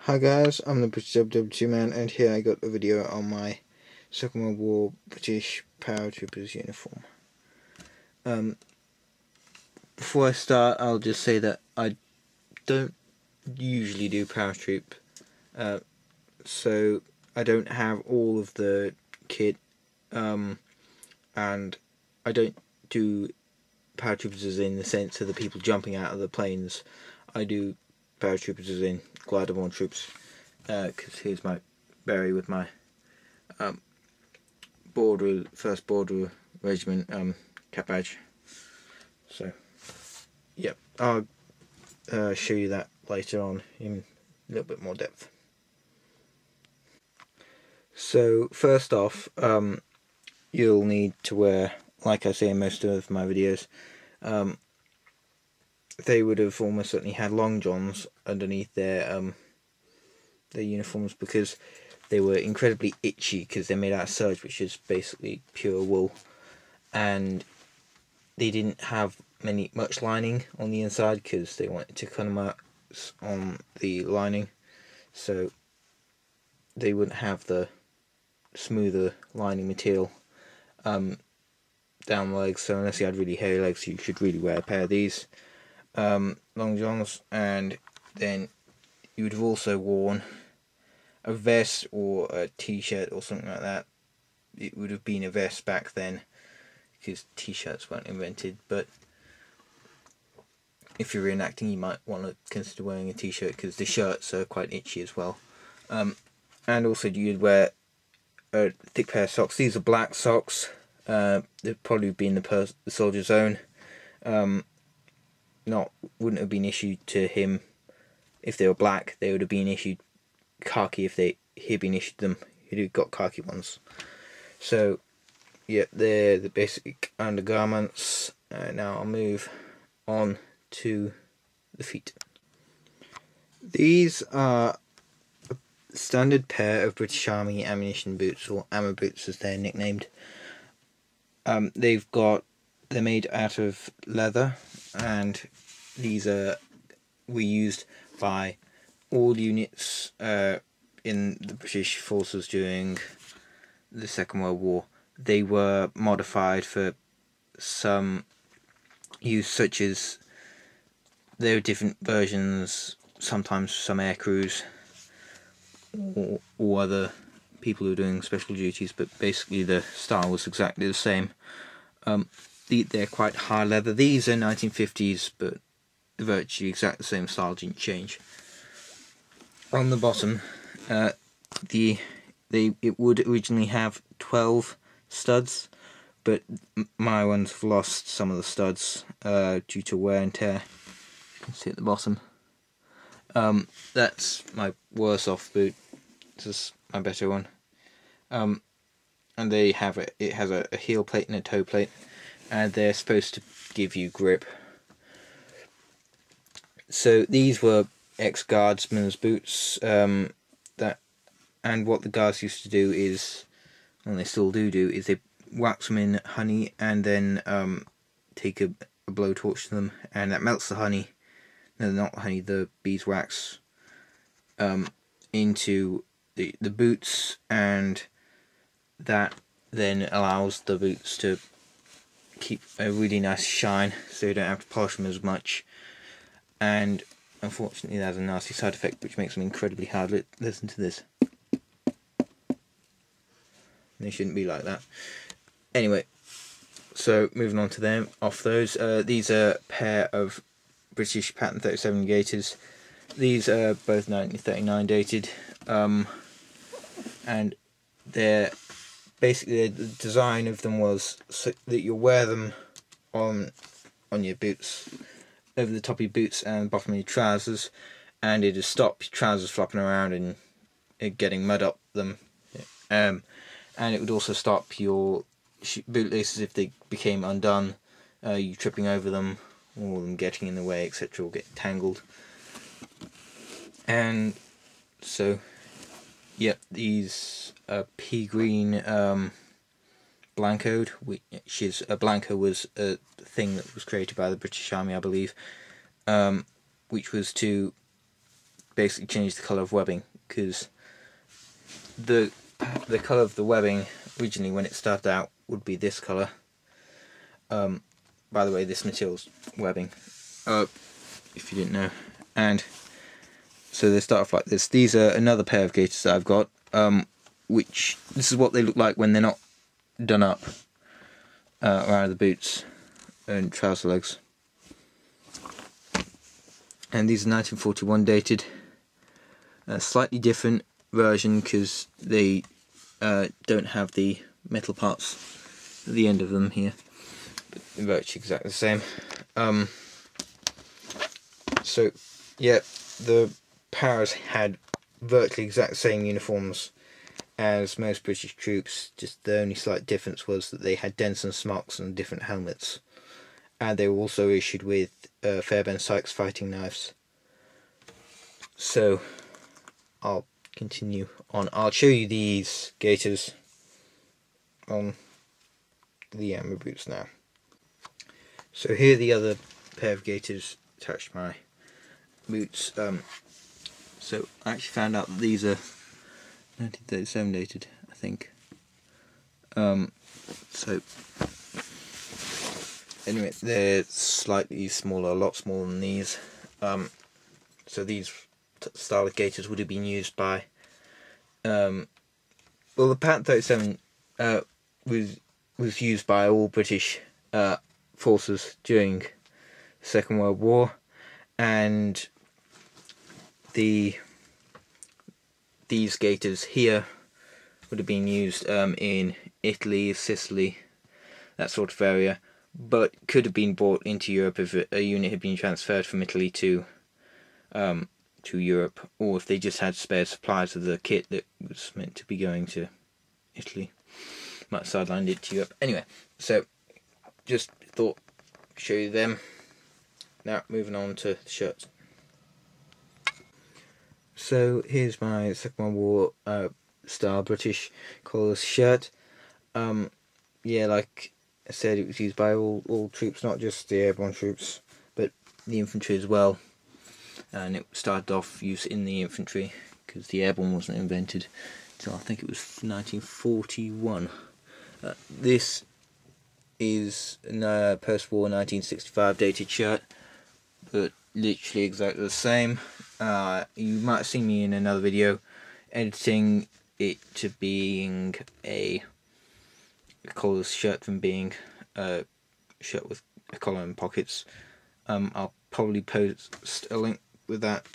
Hi guys, I'm the British WW2 man, and here I got a video on my Second World War British paratroopers uniform. Before I start, I'll just say that I don't usually do paratroop, so I don't have all of the kit, and I don't do paratroopers as in the sense of the people jumping out of the planes. I do paratroopers as in glider-borne troops, because here's my berry with my first border regiment cap badge. So yep, I'll show you that later on in a little bit more depth. So first off, you'll need to wear, like I say in most of my videos, they would have almost certainly had long johns underneath their uniforms, because they were incredibly itchy because they're made out of serge, which is basically pure wool, and they didn't have much lining on the inside because they wanted to cut them out on the lining, so they wouldn't have the smoother lining material down the legs. So unless you had really hairy legs, you should really wear a pair of these long johns. And then you would have also worn a vest or a t-shirt or something like that. It would have been a vest back then because t-shirts weren't invented, but if you're reenacting, you might want to consider wearing a t-shirt because the shirts are quite itchy as well. And also you'd wear a thick pair of socks. These are black socks. They'd probably been the soldier's own. Wouldn't have been issued to him if they were black. They would have been issued khaki if he'd been issued them. He'd have got khaki ones. So yeah, they're the basic undergarments. Now I'll move on to the feet. These are a standard pair of British Army ammunition boots, or ammo boots as they're nicknamed. They're made out of leather, and these were used by all units in the British forces during the Second World War. They were modified for some use, such as there were different versions, sometimes some air crews or other people who were doing special duties, but basically the style was exactly the same. They're quite hard leather. These are 1950s, but virtually exactly the same style, didn't change. On the bottom, it would originally have 12 studs, but my ones have lost some of the studs due to wear and tear. You can see at the bottom. That's my worse off boot. This is my better one. And it has a heel plate and a toe plate, and they're supposed to give you grip. So these were ex-guardsmen's boots. And what the guards used to do is, and they still do, is they wax them in honey and then take a blowtorch to them, and that melts the honey. No, not honey, the beeswax into the boots, and that then allows the boots to keep a really nice shine, so you don't have to polish them as much. And unfortunately, there's a nasty side effect which makes them incredibly hard. Listen to this. They shouldn't be like that. Anyway, so moving on to them. Off those, these are a pair of British Pattern 37 gaiters. These are both 1939 dated, and they're basically, the design of them was so that you wear them on your boots, over the top of your boots and the bottom of your trousers, and it'd stop your trousers flopping around and getting mud up them, and it would also stop your bootlaces if they became undone, you tripping over them or them getting in the way, etc., or get tangled. And so yep, these pea green blancoed, which is a blanco was a thing that was created by the British Army, I believe, which was to basically changed the colour of webbing, because the colour of the webbing originally when it started out would be this colour. By the way, this material's webbing, if you didn't know. And so they start off like this. These are another pair of gaiters that I've got, which this is what they look like when they're not done up around the boots and trouser legs. And these are 1941 dated. A slightly different version because they don't have the metal parts at the end of them here, but they're virtually exactly the same. So yeah, the Paras had virtually exact same uniforms as most British troops, just the only slight difference was that they had Denson smocks and different helmets, and they were also issued with Fairbairn Sykes fighting knives. So I'll continue on. I'll show you these gaiters on the amber boots now. So here are the other pair of gaiters attached to my boots. So I actually found out that these are 1937 dated, I think. So anyway, they're slightly smaller, a lot smaller than these. So these style of gaiters would have been used by well, the Pattern 37 was used by all British forces during the Second World War, and these gaiters here would have been used in Italy, Sicily, that sort of area, but could have been brought into Europe if a unit had been transferred from Italy to Europe, or if they just had spare supplies of the kit that was meant to be going to Italy. Might have sidelined it to Europe. Anyway, so just thought show you them. Now moving on to the shirts. So here's my Second World War style British collarless shirt. Yeah, like I said, it was used by all troops, not just the airborne troops, but the infantry as well. And it started off use in the infantry because the airborne wasn't invented until I think it was 1941. This is a post-war 1965 dated shirt, but literally exactly the same. You might have seen me in another video editing it to being a collarless shirt from being a shirt with a collar and pockets. I'll probably post a link with that,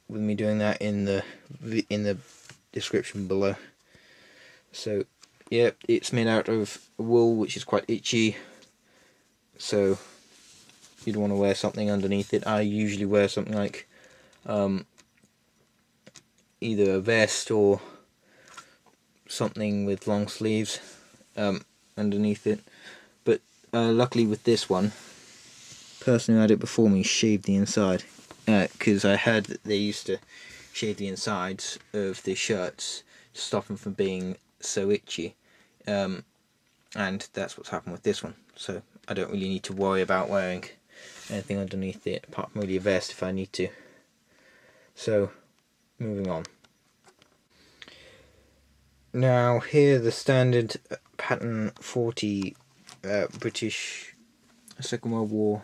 with me doing that in the description below. So yeah, it's made out of wool, which is quite itchy, so you'd want to wear something underneath it. I usually wear something like either a vest or something with long sleeves underneath it, but luckily with this one, the person who had it before me shaved the inside, because I heard that they used to shave the insides of the shirts to stop them from being so itchy, and that's what's happened with this one. So I don't really need to worry about wearing anything underneath it apart from really a vest if I need to. So moving on. Now here are the standard Pattern 40 British Second World War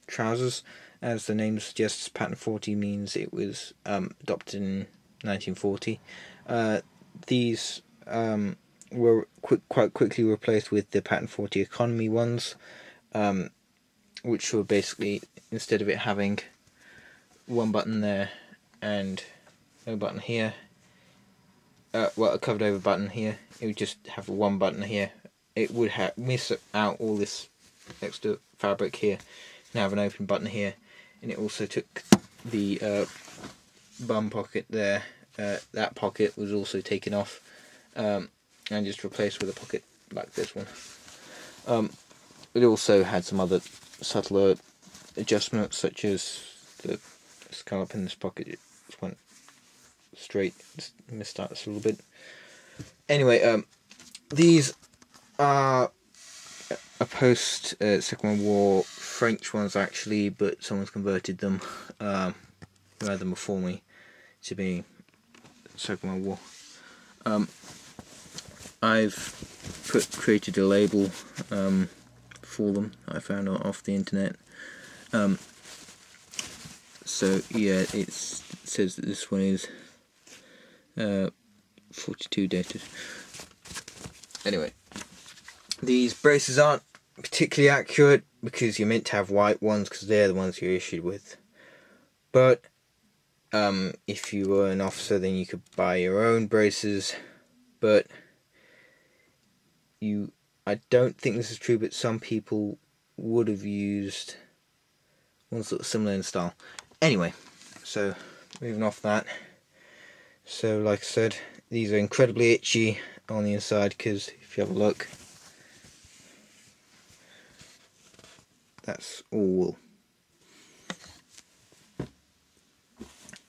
trousers. As the name suggests, Pattern 40 means it was adopted in 1940. These were quite quickly replaced with the Pattern 40 economy ones, which were basically, instead of it having one button there and no button here, well, a covered over button here, it would just have one button here. It would miss out all this extra fabric here and have an open button here, and it also took the bum pocket there. That pocket was also taken off and just replaced with a pocket like this one. It also had some other subtler adjustments, such as the scallop in this pocket. It just went straight, just missed out a little bit. Anyway, these are a post Second World War French ones actually, but someone's converted them, who had them before me, to be Second World War. I've created a label for them I found off the internet. So yeah, it says that this one is 42 dated. Anyway, these braces aren't particularly accurate because you're meant to have white ones because they're the ones you're issued with. But if you were an officer, then you could buy your own braces. But I don't think this is true, but some people would have used ones that were similar in style. Anyway, so moving off that. So like I said, these are incredibly itchy on the inside because if you have a look, that's all wool.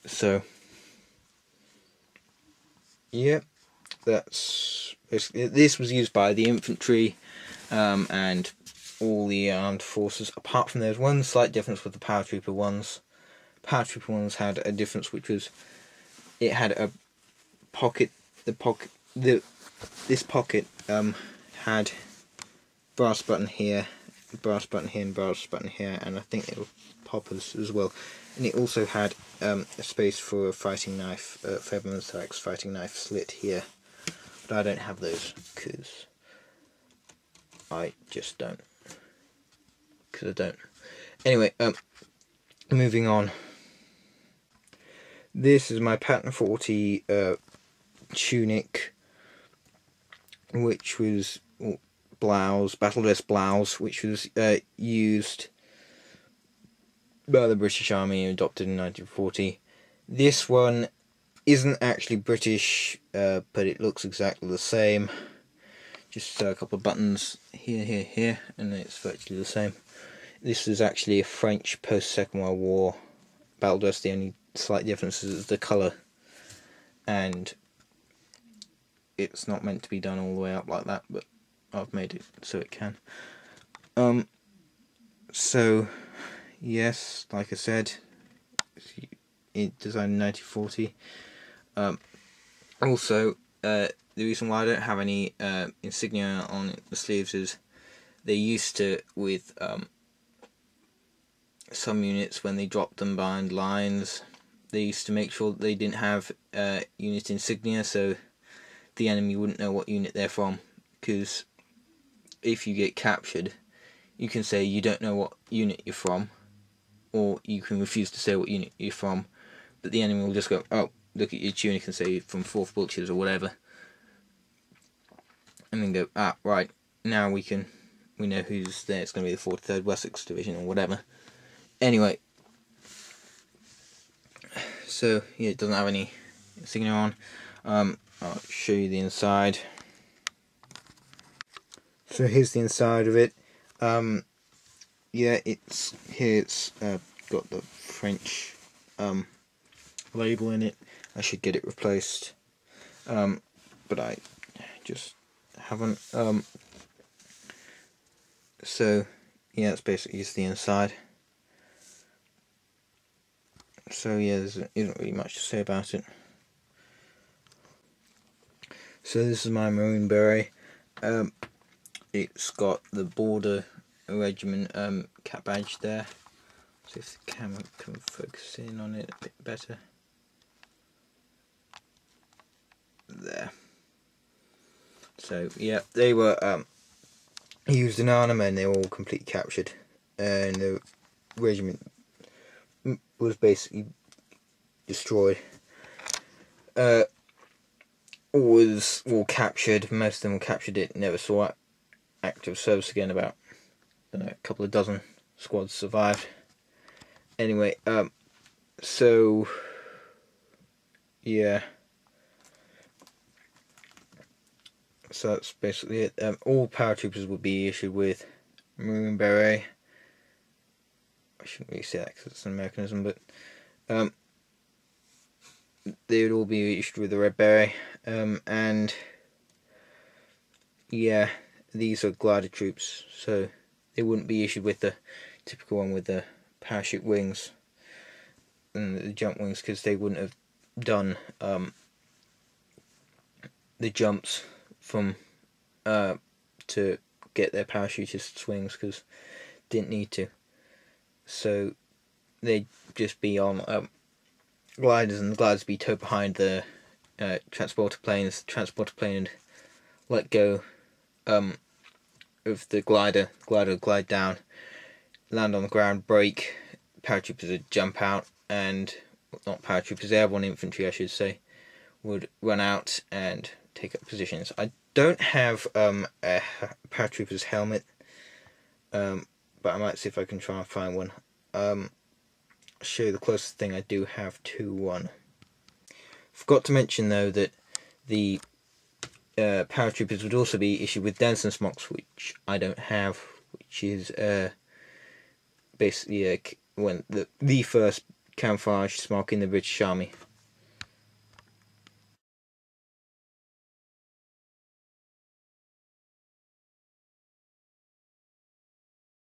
So yeah, that's basically it. This was used by the infantry and all the armed forces, apart from there's one slight difference with the paratrooper ones. Paratrooper ones had a difference, which was it had a pocket. This pocket had brass button here, brass button here, and brass button here, and I think they were poppers as well. And it also had a space for a fighting knife, Fairbairn Sykes fighting knife slit here, but I don't have those because I just don't. Anyway, moving on. This is my Pattern 40 tunic, which was blouse, battle dress blouse, which was used by the British Army and adopted in 1940. This one isn't actually British, but it looks exactly the same. Just a couple of buttons here, and it's virtually the same. This is actually a French post-Second World War battle dress. The only slight difference is the colour, and it's not meant to be done all the way up like that, but I've made it so it can. So yes, like I said, it designed in 1940. Also, the reason why I don't have any insignia on the sleeves is they used to with some units when they dropped them behind lines. They used to make sure that they didn't have unit insignia, so the enemy wouldn't know what unit they're from. Because if you get captured, you can say you don't know what unit you're from, or you can refuse to say what unit you're from, but the enemy will just go, oh, look at your tunic and say you're from 4th Wiltshires or whatever, and then go, ah, right, now we know who's there. It's going to be the 43rd Wessex Division or whatever. Anyway, so yeah, it doesn't have any insignia on. I'll show you the inside. So here's the inside of it. Yeah, it's got the French label in it. I should get it replaced, but I just haven't. So yeah, it's basically just the inside. So yeah, there isn't really much to say about it. So this is my maroon beret. It's got the border regiment cap badge there. See if the camera can focus in on it a bit better. There. So yeah, they were used in Arnhem and they were all completely captured, and the regiment was basically destroyed. Was all captured. Most of them were captured. It never saw active service again. About a couple of dozen squads survived. Anyway, so yeah, so that's basically it. All paratroopers would be issued with maroon beret. I shouldn't really say that because it's an Americanism, but they would all be issued with a red beret, and yeah, these are glider troops, so they wouldn't be issued with the typical one with the parachute wings and the jump wings, because they wouldn't have done the jumps from to get their parachutist wings, because didn't need to. So they'd just be on gliders, and the gliders be towed behind the transporter planes. The transporter plane would let go of the glider. The glider would glide down, land on the ground, brake. Paratroopers would jump out, and not paratroopers, airborne infantry, I should say, would run out and take up positions. I don't have a paratrooper's helmet, but I might see if I can try and find one. I'll show you the closest thing I do have to one. Forgot to mention though that the paratroopers would also be issued with Denson smocks, which I don't have, which is basically when the first camouflage smock in the British Army.